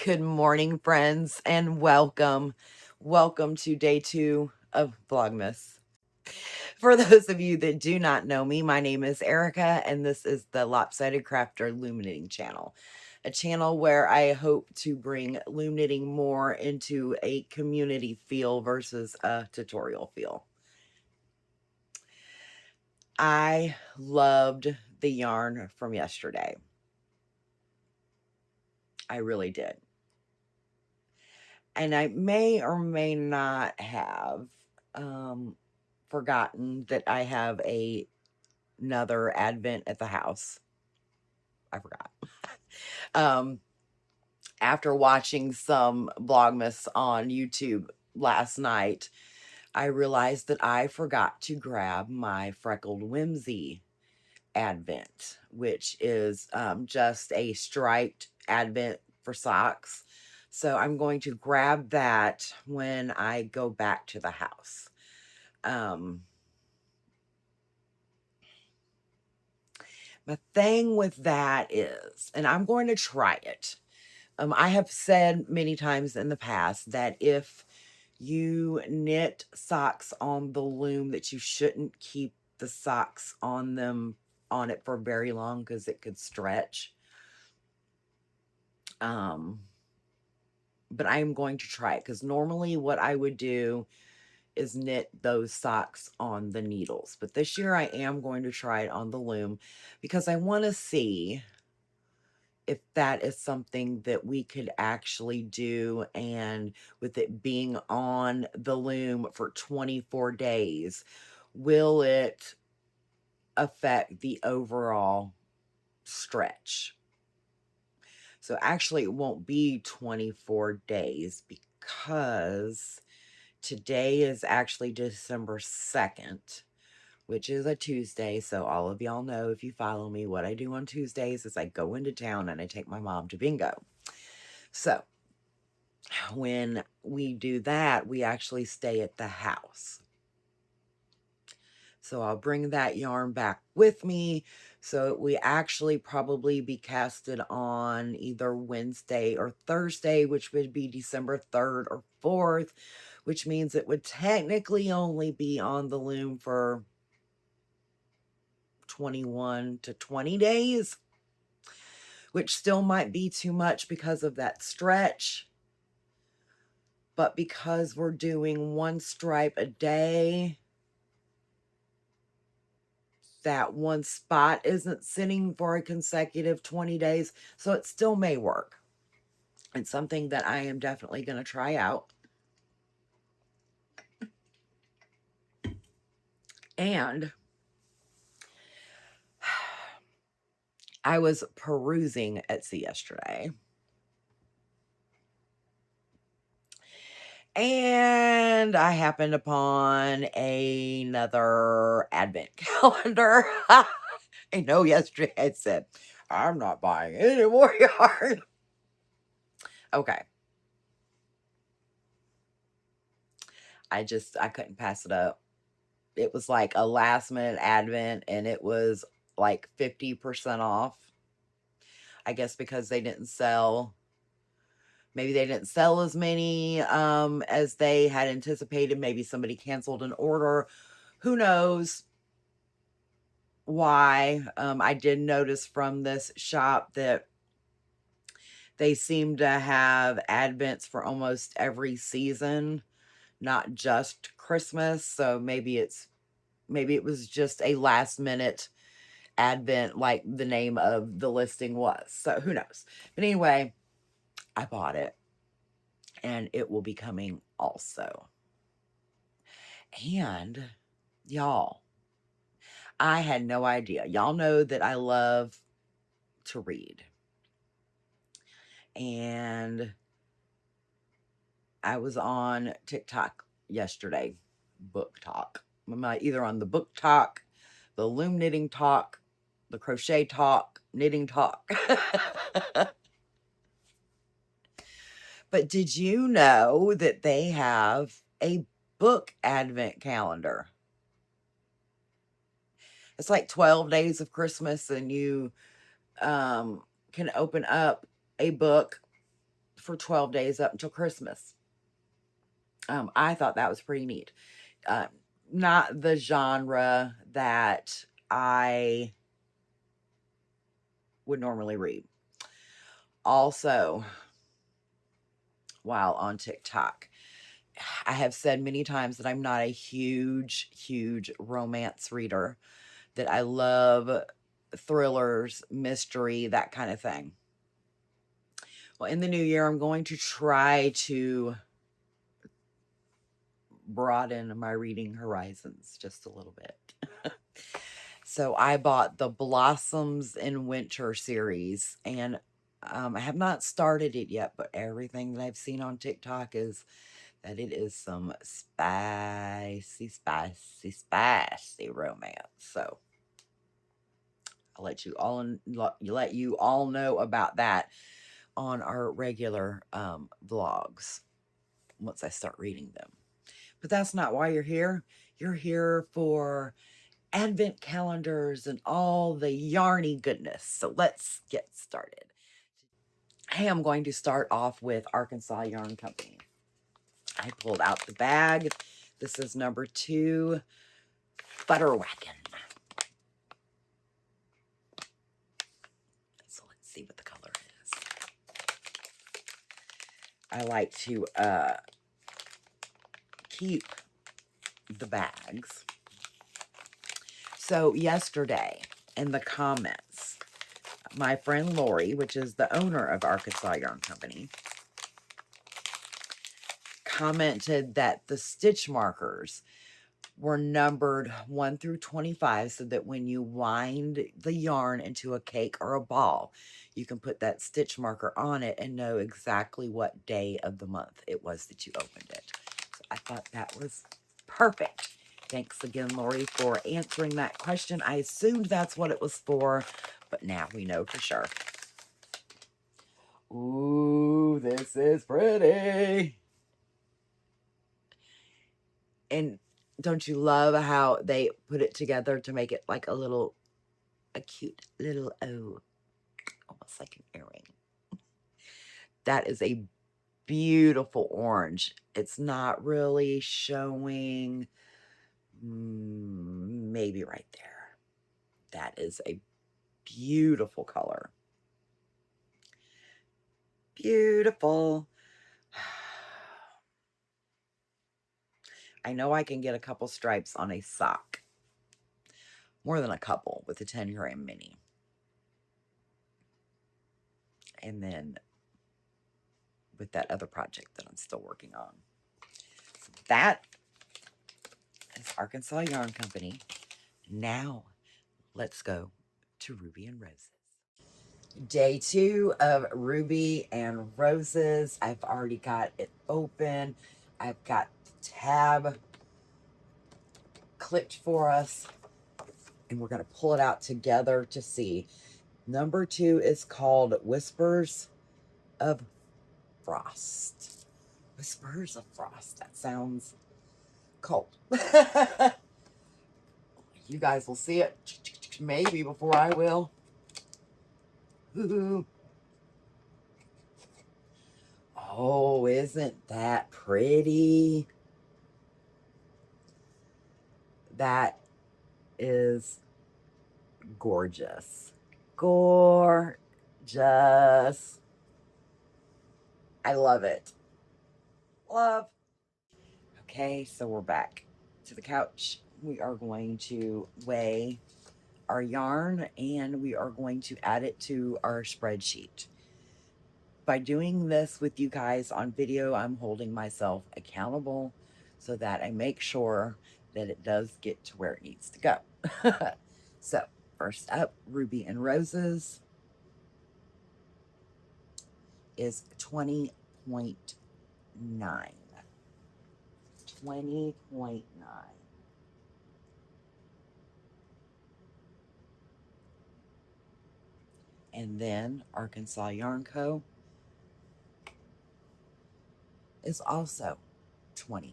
Good morning, friends, and welcome. Welcome to day 2 of Vlogmas. For those of you that do not know me, my name is Erica, and this is the Lopsided Crafter Loom Knitting channel. A channel where I hope to bring loom knitting more into a community feel versus a tutorial feel. I loved the yarn from yesterday. I really did. And I may or may not have forgotten that I have another Advent at the house. I forgot. um, After watching some Vlogmas on YouTube last night, I realized that I forgot to grab my Freckled Whimsy Advent, which is just a striped Advent for socks. So I'm going to grab that when I go back to the house. The thing with that is, and I'm going to try it. I have said many times in the past that if you knit socks on the loom, that you shouldn't keep the socks on it for very long because it could stretch. But I am going to try it because normally what I would do is knit those socks on the needles. But this year I am going to try it on the loom because I want to see if that is something that we could actually do. And with it being on the loom for 24 days, will it affect the overall stretch? So actually it won't be 24 days because today is actually December 2nd, which is a Tuesday. So all of y'all know, if you follow me, what I do on Tuesdays is I go into town and I take my mom to bingo. So when we do that, we actually stay at the house. So I'll bring that yarn back with me. So we actually probably be casted on either Wednesday or Thursday, which would be December 3rd or 4th, which means it would technically only be on the loom for 21 to 20 days, which still might be too much because of that stretch. But because we're doing one stripe a day, that one spot isn't sitting for a consecutive 20 days. So it still may work. It's something that I am definitely going to try out. And I was perusing Etsy yesterday. And I happened upon another Advent calendar. I know yesterday I said, I'm not buying any more yarn. Okay. I couldn't pass it up. It was like a last minute Advent and it was like 50% off. I guess because they didn't sell, maybe they didn't sell as many as they had anticipated. Maybe somebody canceled an order. Who knows why? I did notice from this shop that they seem to have Advents for almost every season, not just Christmas. So maybe it was just a last minute Advent, like the name of the listing was. So who knows? But anyway, I bought it and it will be coming also. And y'all, I had no idea. Y'all know that I love to read. And I was on TikTok yesterday, book talk. I'm either on the book talk, the loom knitting talk, the crochet talk, knitting talk. But did you know that they have a book advent calendar? It's like 12 days of Christmas, and you can open up a book for 12 days up until Christmas. I thought that was pretty neat. Uh, Not the genre that I would normally read. Also, while on TikTok, I have said many times that I'm not a huge romance reader, that I love thrillers, mystery, that kind of thing. Well, in the new year, I'm going to try to broaden my reading horizons just a little bit. So I bought the Blossoms in Winter series, and I have not started it yet, but everything that I've seen on TikTok is that it is some spicy romance. So I'll let you all know about that on our regular vlogs once I start reading them. But that's not why you're here. You're here for advent calendars and all the yarny goodness. So let's get started. Hey, I'm going to start off with Arkansas Yarn Company. I pulled out the bag. This is number 2, Butter Wagon. So let's see what the color is. I like to keep the bags. So yesterday in the comments, my friend Lori, which is the owner of Arkansas Yarn Company, commented that the stitch markers were numbered 1 through 25, so that when you wind the yarn into a cake or a ball, you can put that stitch marker on it and know exactly what day of the month it was that you opened it. So I thought that was perfect. Thanks again, Lori, for answering that question. I assumed that's what it was for, but now we know for sure. Ooh, this is pretty. And don't you love how they put it together to make it like a cute little O, almost like an earring. That is a beautiful orange. It's not really showing, maybe right there. That is a beautiful color. Beautiful. I know I can get a couple stripes on a sock. More than a couple with a 10-gram mini. And then with that other project that I'm still working on. So that is Arkansas Yarn Company. Now, let's go to Ruby and Roses. Day 2 of Ruby and Roses. I've already got it open. I've got the tab clicked for us. And we're going to pull it out together to see. Number 2 is called Whispers of Frost. Whispers of Frost. That sounds cold. You guys will see it maybe before I will. Ooh. Oh, isn't that pretty? That is gorgeous. Gorgeous. I love it. Love. Okay, so we're back to the couch. We are going to weigh our yarn and we are going to add it to our spreadsheet. By doing this with you guys on video, I'm holding myself accountable so that I make sure that it does get to where it needs to go. So, first up, Ruby and Roses is 20.9. 20.9. And then Arkansas Yarn Co. is also 20.9.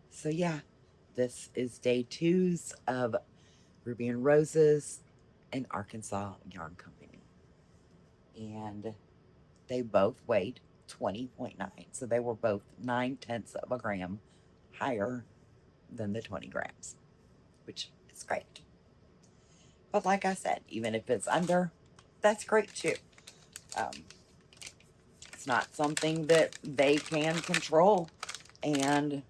So yeah, this is day 2's of Ruby and Roses, and Arkansas Yarn Company. And they both weighed 20.9. So they were both 9/10 of a gram higher than the 20 grams, which is great. But like I said, even if it's under, that's great too. Um, it's not something that they can control. And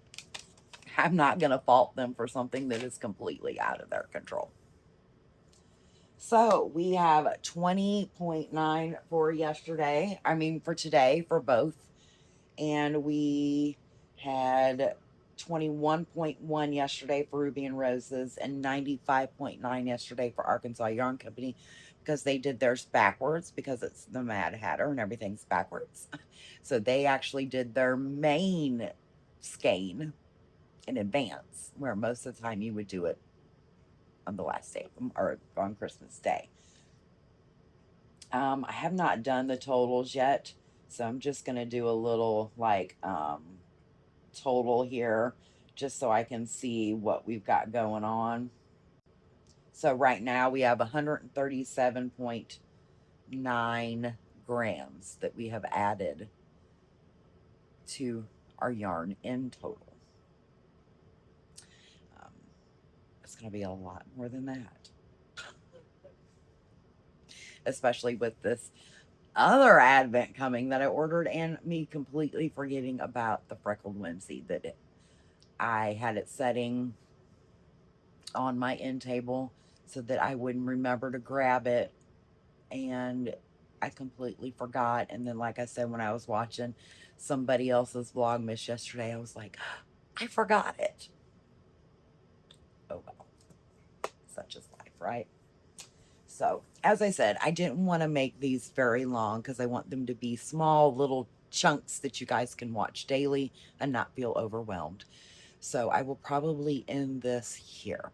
I'm not going to fault them for something that is completely out of their control. So we have 20.9 for yesterday. I mean, for today, for both. And we had 21.1 yesterday for Ruby and Roses and 95.9 yesterday for Arkansas Yarn Company, because they did theirs backwards because it's the Mad Hatter and everything's backwards. So they actually did their main skein in advance, where most of the time you would do it on the last day or on Christmas Day. I have not done the totals yet, so I'm just going to do a little like total here just so I can see what we've got going on. So right now we have 137.9 grams that we have added to our yarn in total. It's going to be a lot more than that, especially with this other advent coming that I ordered, and me completely forgetting about the freckled whimsy that I had it setting on my end table so that I wouldn't remember to grab it, and I completely forgot. And then, like I said, when I was watching somebody else's Vlogmas yesterday, I was like, I forgot it. Oh well, such is life, right? So, as I said, I didn't want to make these very long because I want them to be small little chunks that you guys can watch daily and not feel overwhelmed. So I will probably end this here.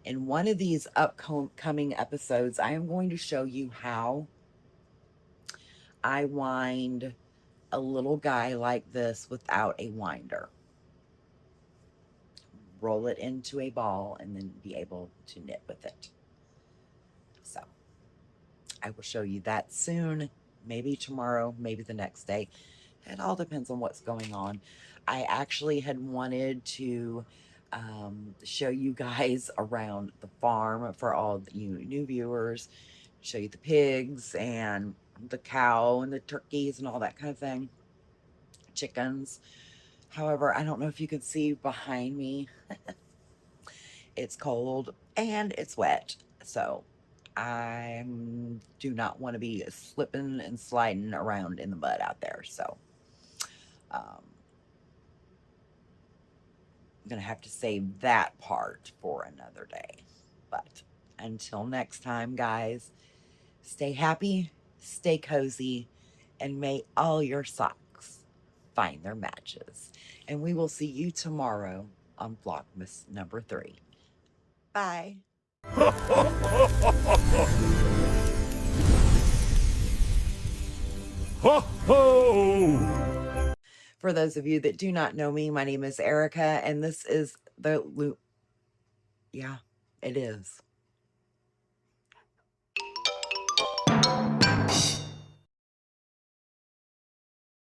In one of these upcoming episodes, I am going to show you how I wind a little guy like this without a winder. Roll it into a ball and then be able to knit with it. So I will show you that soon, maybe tomorrow, maybe the next day. It all depends on what's going on. I actually had wanted to show you guys around the farm for all you new viewers, show you the pigs and the cow and the turkeys and all that kind of thing, chickens. However, I don't know if you can see behind me. It's cold and it's wet, so I do not want to be slipping and sliding around in the mud out there. So I'm going to have to save that part for another day. But until next time, guys, stay happy, stay cozy, and may all your socks find their matches. And we will see you tomorrow on Vlogmas number 3. Bye. Ho ho! For those of you that do not know me, my name is Erica, and this is the Loom. Yeah, it is.